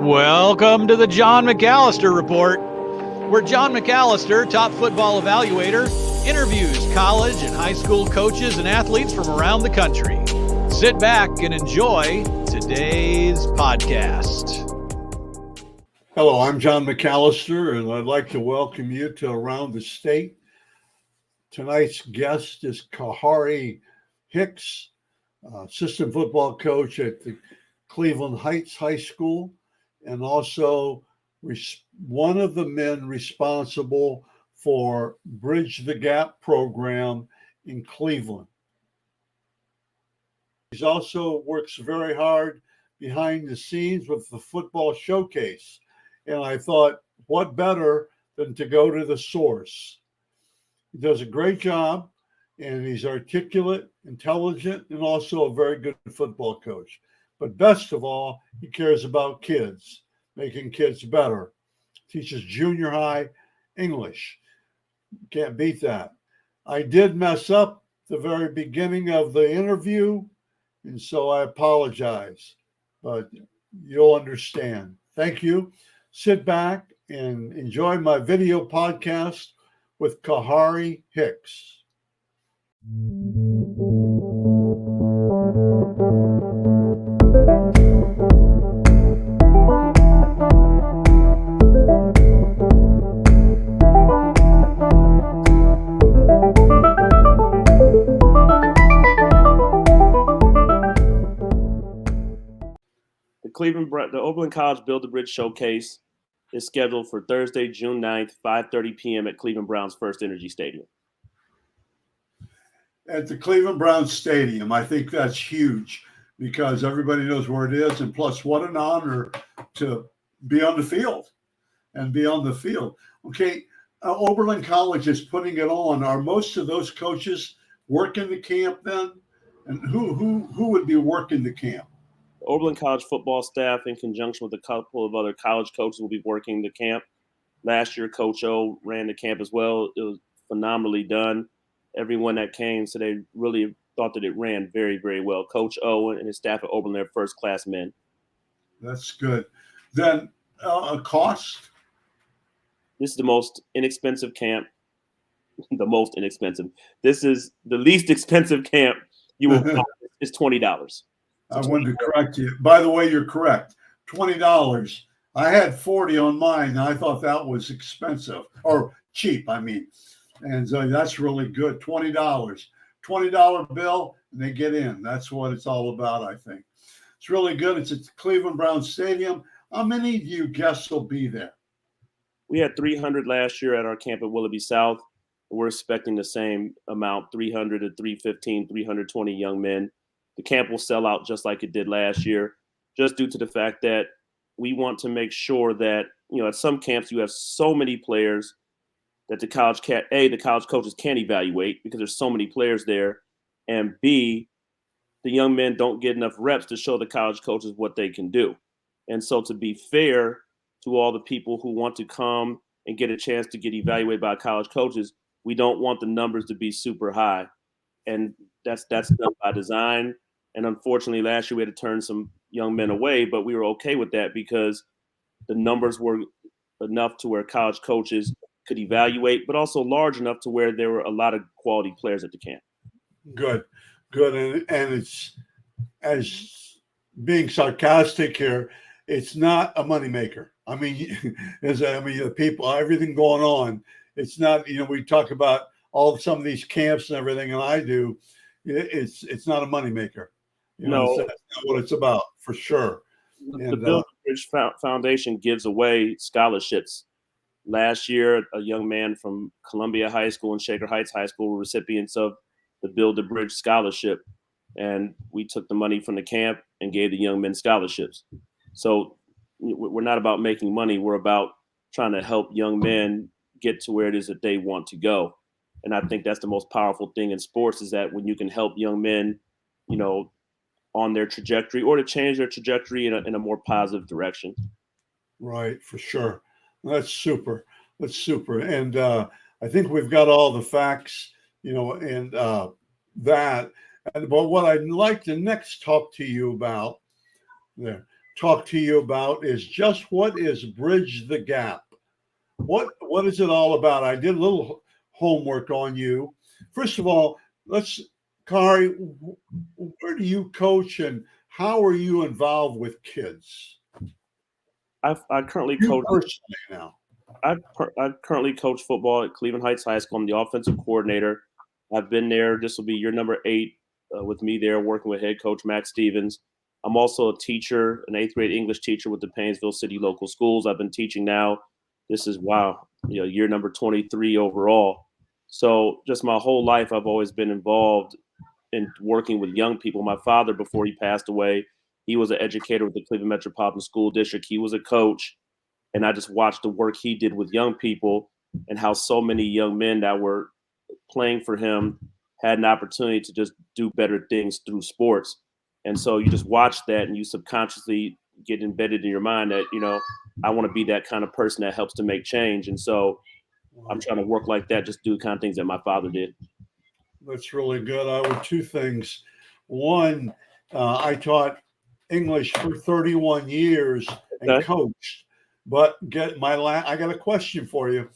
Welcome to the John McAllister Report, where John McAllister, top football evaluator, interviews college and high school coaches and athletes from around the country. Sit back and enjoy today's podcast. Hello, I'm John McAllister, and I'd like to welcome you to Around the State. Tonight's guest is Kahari Hicks, assistant football coach at the Cleveland Heights High School, and also one of the men responsible for Bridge the Gap program in Cleveland. He also works very hard behind the scenes with the football showcase. And I thought, what better than to go to the source? He does a great job, and he's articulate, intelligent, and also a very good football coach. But best of all, he cares about kids, making kids better. Teaches junior high English. Can't beat that. I did mess up the very beginning of the interview, and so I apologize, but you'll understand. Thank you. Sit back and enjoy my video podcast with Kahari Hicks. The Oberlin College Build the Bridge Showcase is scheduled for Thursday, June 9th, 5:30 p.m. at Cleveland Browns First Energy Stadium. At the Cleveland Browns Stadium, I think that's huge because everybody knows where it is. And plus, what an honor to be on the field and be on the field. Okay, Oberlin College is putting it on. Are most of those coaches working the camp then? And who would be working the camp? Oberlin College football staff, in conjunction with a couple of other college coaches, will be working the camp. Last year, Coach O ran the camp as well. It was phenomenally done. Everyone that came said they really thought that it ran very, very well. Coach O and his staff at Oberlin are first-class men. That's good. Then a cost? This is the most inexpensive camp. The most inexpensive. This is the least expensive camp you will find. It's $20. I wanted to correct you. By the way, you're correct. $20. I had $40 on mine, and I thought that was expensive or cheap, I mean. And so that's really good. $20. $20 bill, and they get in. That's what it's all about, I think. It's really good. It's at Cleveland Browns Stadium. How many of you guests will be there? We had 300 last year at our camp at Willoughby South. We're expecting the same amount, 300 to 315, 320 young men. The camp will sell out just like it did last year, just due to the fact that we want to make sure that, at some camps you have so many players that the college coaches can't evaluate because there's so many players there, and B, the young men don't get enough reps to show the college coaches what they can do. And so to be fair to all the people who want to come and get a chance to get evaluated by college coaches, we don't want the numbers to be super high. And that's done by design. And unfortunately, last year we had to turn some young men away, but we were okay with that because the numbers were enough to where college coaches could evaluate, but also large enough to where there were a lot of quality players at the camp. Good. And it's, as being sarcastic here, it's not a moneymaker. I mean, the people, everything going on, it's not, we talk about some of these camps and everything, and I do, it's not a moneymaker. No, that's not what it's about, for sure. The Build the Bridge Foundation gives away scholarships. Last year, a young man from Columbia High School and Shaker Heights High School were recipients of the Build the Bridge scholarship, and we took the money from the camp and gave the young men scholarships. So we're not about making money. We're about trying to help young men get to where it is that they want to go. And I think that's the most powerful thing in sports, is that when you can help young men, on their trajectory, or to change their trajectory in a more positive direction. Right, for sure. That's super. And I think we've got all the facts, and that. But what I'd like to next talk to you about there, talk to you about is just what is Bridge the Gap? What is it all about? I did a little homework on you. First of all, Kahari, where do you coach and how are you involved with kids? I currently You coach. personally now. I currently coach football at Cleveland Heights High School. I'm the offensive coordinator. I've been there. This will be year number 8 with me there, working with head coach Matt Stevens. I'm also a teacher, an 8th grade English teacher with the Painesville City Local Schools. I've been teaching now. This is year number 23 overall. So just my whole life, I've always been involved in working with young people. My father, before he passed away, he was an educator with the Cleveland Metropolitan School District. He was a coach, and I just watched the work he did with young people and how so many young men that were playing for him had an opportunity to just do better things through sports. And so you just watch that and you subconsciously get embedded in your mind that, I want to be that kind of person that helps to make change. And so I'm trying to work like that, just do the kind of things that my father did. That's really good. I would two things. One, I taught English for 31 years and Okay. coached. But I got a question for you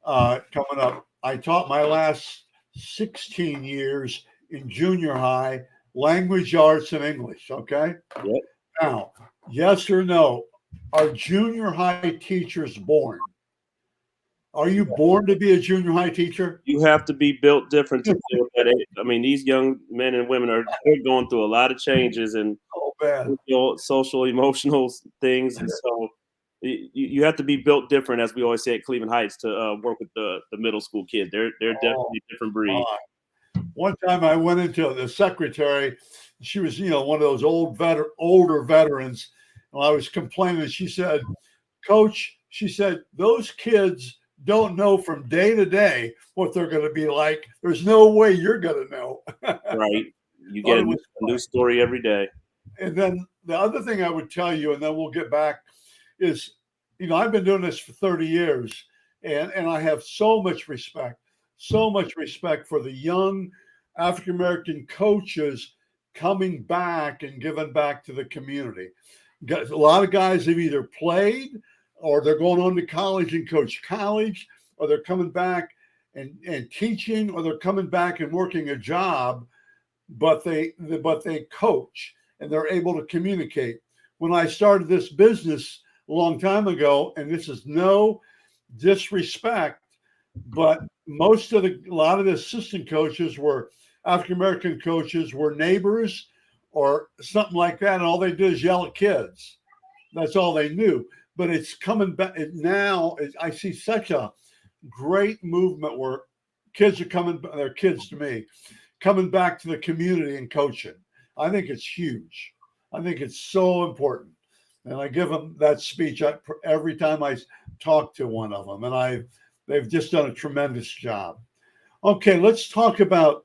coming up. I taught my last 16 years in junior high, language arts and English. Okay. Yep. Now, yes or no, are junior high teachers born? Are you born to be a junior high teacher? You have to be built different to deal with that. I mean, these young men and women they're going through a lot of changes and Oh, man. social, emotional things, and so you have to be built different, as we always say at Cleveland Heights, to work with the middle school kids. They're definitely a different breed. One time I went into the secretary. She was, one of those older veterans. And I was complaining. She said, "Coach," she said, "those kids don't know from day to day what they're going to be like. There's no way you're going to know." Right. You get a new story every day. And then the other thing I would tell you, and then we'll get back, is, I've been doing this for 30 years, and I have so much respect for the young African American coaches coming back and giving back to the community. A lot of guys have either played or they're going on to college and coach college, or they're coming back and teaching, or they're coming back and working a job, but they coach and they're able to communicate. When I started this business a long time ago, and this is no disrespect, but a lot of the assistant coaches were African American coaches, were neighbors or something like that, and all they did is yell at kids. That's all they knew. But it's coming back now. I see such a great movement where kids are coming. They're kids to me, coming back to the community and coaching. I think it's huge. I think it's so important. And I give them that speech every time I talk to one of them, and they've just done a tremendous job. Okay, let's talk about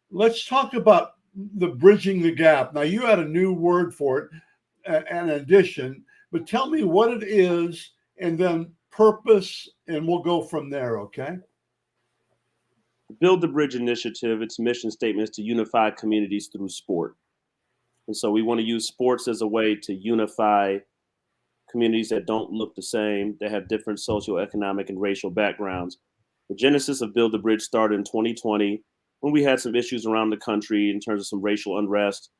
the bridging the gap. Now, you had a new word for it, an addition, but tell me what it is, and then purpose, and we'll go from there. Okay. Build the Bridge Initiative, its mission statement is to unify communities through sport. And so we want to use sports as a way to unify communities that don't look the same, that have different socioeconomic and racial backgrounds. The genesis of Build the Bridge started in 2020 when we had some issues around the country in terms of some racial unrest.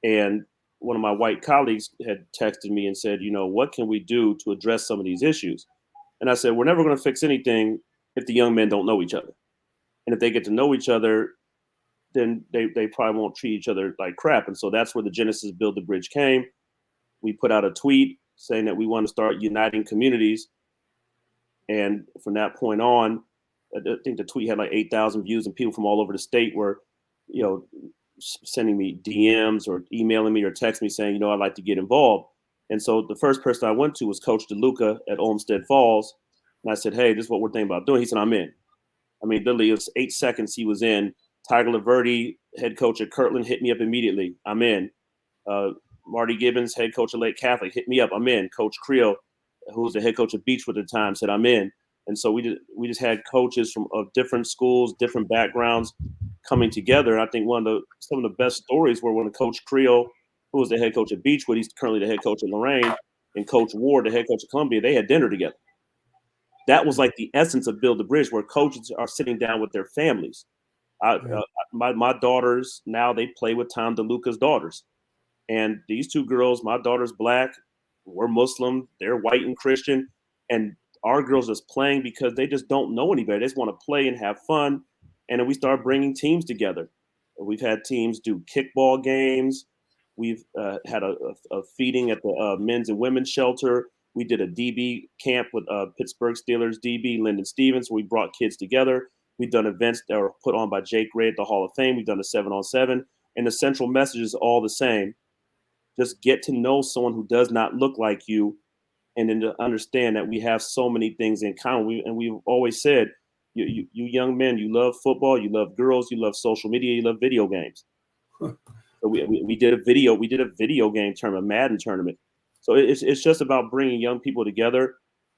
And one of my white colleagues had texted me and said, what can we do to address some of these issues? And I said, we're never going to fix anything if the young men don't know each other. And if they get to know each other, then they probably won't treat each other like crap. And so that's where the genesis of Build the Bridge came. We put out a tweet saying that we want to start uniting communities. And from that point on, I think the tweet had like 8,000 views, and people from all over the state were, sending me DMs or emailing me or texting me saying, I'd like to get involved. And so the first person I went to was Coach DeLuca at Olmsted Falls. And I said, hey, this is what we're thinking about doing. He said, I'm in. I mean, literally, it was 8 seconds he was in. Tiger Laverde, head coach at Kirtland, hit me up immediately. I'm in. Marty Gibbons, head coach at Lake Catholic, hit me up. I'm in. Coach Creel, who was the head coach at Beechwood at the time, said, I'm in. And so we just had coaches of different schools, different backgrounds coming together. And I think some of the best stories were when Coach Creel who was the head coach at Beechwood, he's currently the head coach at Lorraine, and Coach Ward, the head coach of Columbia, they had dinner together. That was like the essence of Build the Bridge, where coaches are sitting down with their families. My daughters, now they play with Tom DeLuca's daughters. And these two girls, my daughter's black, we're Muslim, they're white and Christian. And our girls just playing because they just don't know anybody. They just want to play and have fun. And then we start bringing teams together. We've had teams do kickball games. We've had a feeding at the men's and women's shelter. We did a DB camp with Pittsburgh Steelers DB Lyndon Stevens. We brought kids together. We've done events that were put on by Jake Gray at the Hall of Fame. We've done a 7-on-7. And the central message is all the same. Just get to know someone who does not look like you, and then to understand that we have so many things in common. We've always said, you young men, you love football, you love girls, you love social media, you love video games. So we did a video game tournament, a Madden tournament. So it's just about bringing young people together.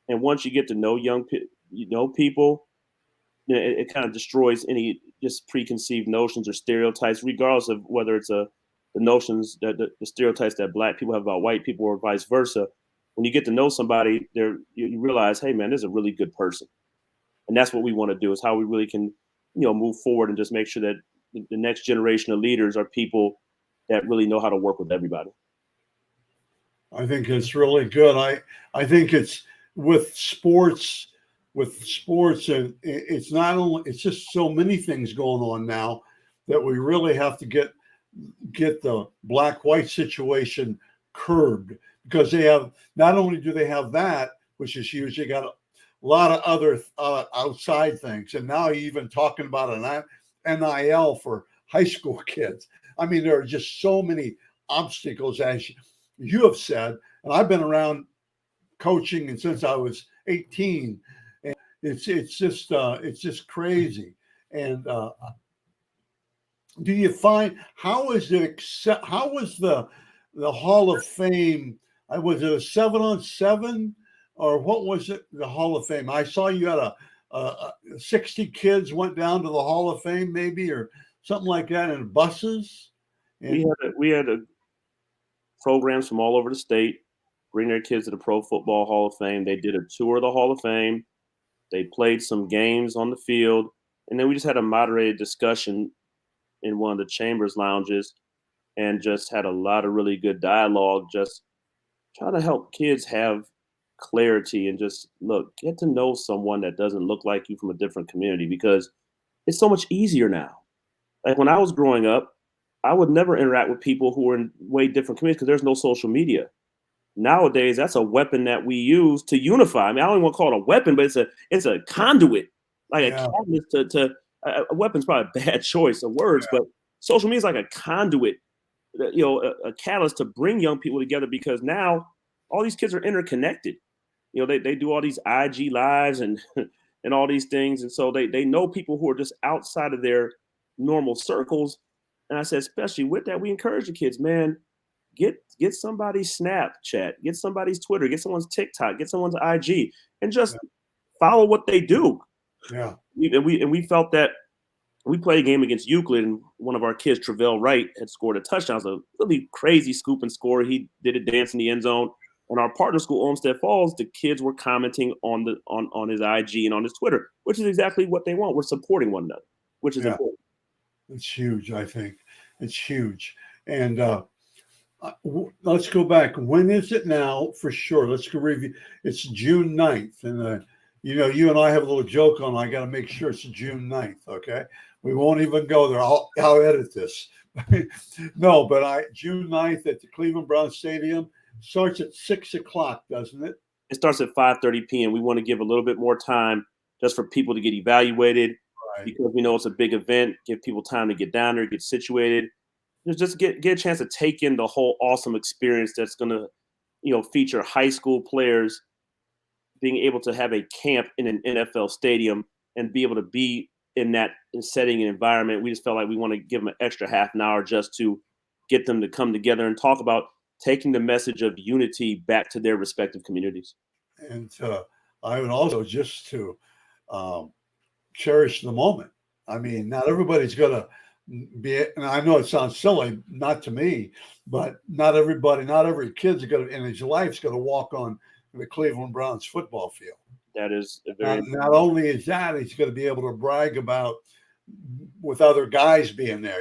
And once you get to know people, it kind of destroys any just preconceived notions or stereotypes, regardless of whether it's the notions that the stereotypes that black people have about white people or vice versa. When you get to know somebody, you realize, hey man, this is a really good person. And that's what we want to do, is how we really can, move forward and just make sure that the next generation of leaders are people that really know how to work with everybody. I think it's really good. I think it's with sports, and it's just so many things going on now that we really have to get the black-white situation curbed, because they have, not only do they have that, which is huge, they got a lot of other outside things. And now even talking about an NIL for high school kids. I mean, there are just so many obstacles, as you have said, and I've been around coaching and since I was 18, and it's just crazy. And do you find, how was the Hall of Fame? Was it a 7-on-7 or what was it? The Hall of Fame. I saw you had a 60 kids went down to the Hall of Fame, maybe, or something like that, in buses. And we had programs from all over the state bring their kids to the Pro Football Hall of Fame. They did a tour of the Hall of Fame. They played some games on the field, and then we just had a moderated discussion in one of the chambers lounges, and just had a lot of really good dialogue, just trying to help kids have clarity and just get to know someone that doesn't look like you from a different community, because it's so much easier now. Like when I was growing up, I would never interact with people who were in way different communities because there's no social media. Nowadays, that's a weapon that we use to unify. I mean, I don't even want to call it a weapon, but it's a conduit, like a catalyst to a weapon's probably a bad choice of words, but social media is like a conduit, a catalyst to bring young people together, because now all these kids are interconnected. They do all these IG lives and and all these things, and so they know people who are just outside of their normal circles. And I said, especially with that, we encourage the kids, man, get somebody's Snapchat, get somebody's Twitter, get someone's TikTok, get someone's IG, and just follow what they do. Yeah. We felt that we played a game against Euclid, and one of our kids, Travell Wright, had scored a touchdown. It was a really crazy scoop and score. He did a dance in the end zone. On our partner school, Olmsted Falls, the kids were commenting on his IG and on his Twitter, which is exactly what they want. We're supporting one another, which is important. It's huge. I think it's huge. And let's go back. When is it now for sure? Let's go review. It's June 9th. And, you and I have a little joke on, I got to make sure it's June 9th. Okay. We won't even go there. I'll edit this. No, but June 9th at the Cleveland Browns Stadium. Starts at 6 o'clock, doesn't it? It starts at 5:30 p.m. We want to give a little bit more time just for people to get evaluated, because we know it's a big event. Give people time to get down there, get situated, just get a chance to take in the whole awesome experience that's going to, feature high school players being able to have a camp in an NFL stadium and be able to be in that setting and environment. We just felt like we want to give them an extra half an hour just to get them to come together and talk about taking the message of unity back to their respective communities. And I would also just to cherish the moment. I mean, not everybody's going to And I know it sounds silly, not to me, but not every kid's going to in his life's going to walk on the Cleveland Browns football field. That is a very Not only is that, he's going to be able to brag about with other guys being there.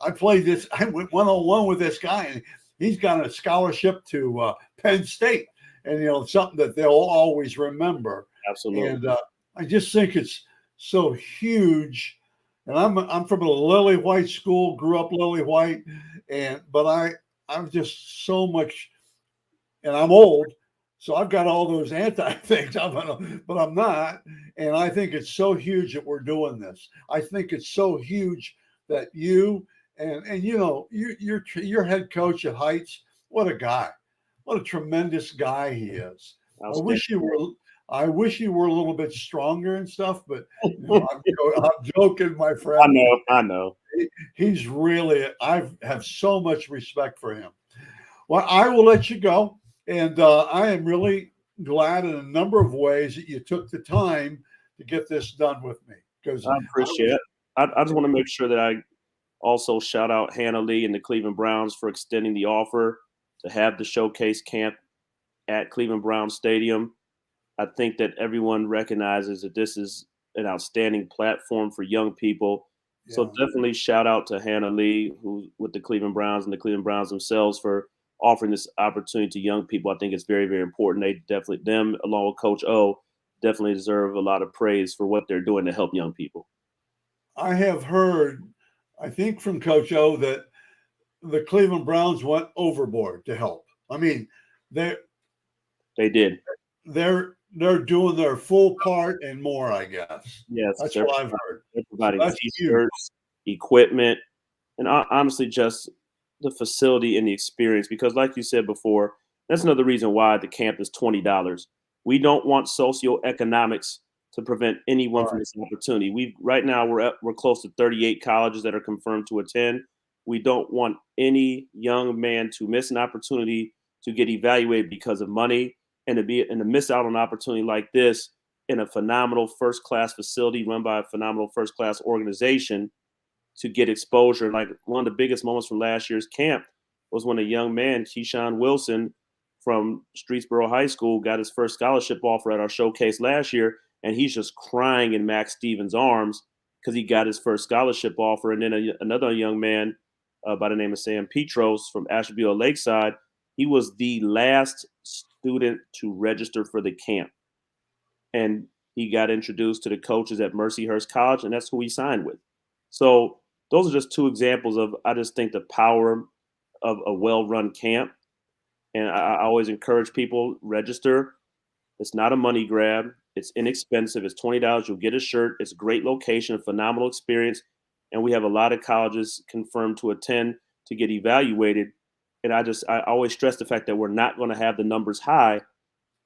I played this. I went 1-on-1 with this guy, and he's got a scholarship to Penn State, and something that they'll always remember. absolutely. And I just think it's so huge. And I'm from a lily white school, grew up lily white, but I'm just so much, and I'm old, so I've got all those anti things, but I'm not. And I think it's so huge that we're doing this. I think it's so huge that you and your head coach at Heights, what a guy, what a tremendous guy he is. I wish he were a little bit stronger and stuff, but I'm joking, my friend. I know. He's really, I have so much respect for him. Well, I will let you go. And I am really glad in a number of ways that you took the time to get this done with me. Because I appreciate it. I just want to make sure that I also shout out Hannah Lee and the Cleveland Browns for extending the offer to have the showcase camp at Cleveland Browns Stadium. I think that everyone recognizes that this is an outstanding platform for young people. Yeah. So definitely shout out to Hannah Lee, who's with the Cleveland Browns and the Cleveland Browns themselves for offering this opportunity to young people. I think it's very, very important. Them along with Coach O, definitely deserve a lot of praise for what they're doing to help young people. I have heard, I think from Coach O, that the Cleveland Browns went overboard to help. I mean, they did. They're doing their full part and more, I guess. Yes, that's what I've heard. They're providing T-shirts, equipment, and honestly, just the facility and the experience. Because, like you said before, that's another reason why the camp is $20. We don't want socioeconomics to prevent anyone from this opportunity. Right now we're close to 38 colleges that are confirmed to attend. We don't want any young man to miss an opportunity to get evaluated because of money, and to miss out on an opportunity like this in a phenomenal first-class facility run by a phenomenal first-class organization to get exposure. Like, one of the biggest moments from last year's camp was when a young man, Keyshawn Wilson from Streetsboro High School, got his first scholarship offer at our showcase last year, and he's just crying in Max Stevens' arms because he got his first scholarship offer. And then another young man by the name of Sam Petros from Asheville Lakeside, he was the last student to register for the camp. And he got introduced to the coaches at Mercyhurst College, and that's who he signed with. So those are just two examples of, I just think, the power of a well-run camp. And I always encourage people, register. It's not a money grab. It's inexpensive. It's $20. You'll get a shirt. It's a great location, a phenomenal experience. And we have a lot of colleges confirmed to attend to get evaluated. And I always stress the fact that we're not going to have the numbers high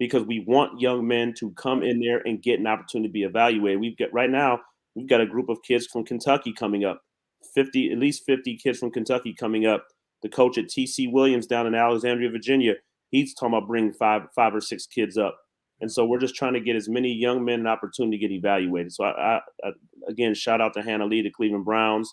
because we want young men to come in there and get an opportunity to be evaluated. Right now, we've got a group of kids from Kentucky coming up, at least 50 kids from Kentucky coming up. The coach at T.C. Williams down in Alexandria, Virginia, he's talking about bringing five or six kids up. And so we're just trying to get as many young men an opportunity to get evaluated. So I again, shout out to Hannah Lee, the Cleveland Browns,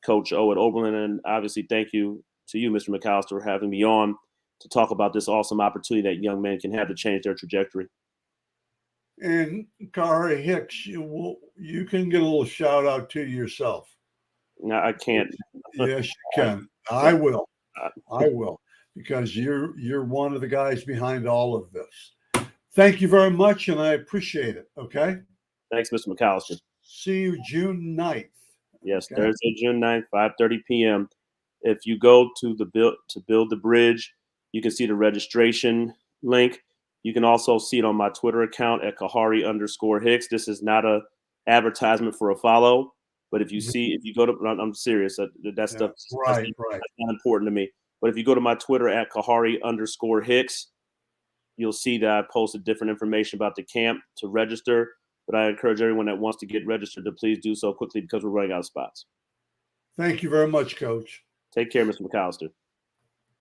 Coach O at Oberlin, and obviously thank you to you, Mr. McAllister, for having me on to talk about this awesome opportunity that young men can have to change their trajectory. And Kahari, Hicks, you can get a little shout out to yourself. No, I can't. Yes, you can. I will, because you're one of the guys behind all of this. Thank you very much, and I appreciate it. Okay. Thanks, Mr. McAllister. See you June 9th. Yes, okay. Thursday, June 9th, 5:30 p.m. If you go to Build the Bridge, you can see the registration link. You can also see it on my Twitter account at Kahari_Hicks. This is not a advertisement for a follow, but if you go to, I'm serious. That stuff that's not important to me. But if you go to my Twitter at Kahari_Hicks, you'll see that I posted different information about the camp to register. But I encourage everyone that wants to get registered to please do so quickly because we're running out of spots. Thank you very much, Coach. Take care, Mr. McAllister.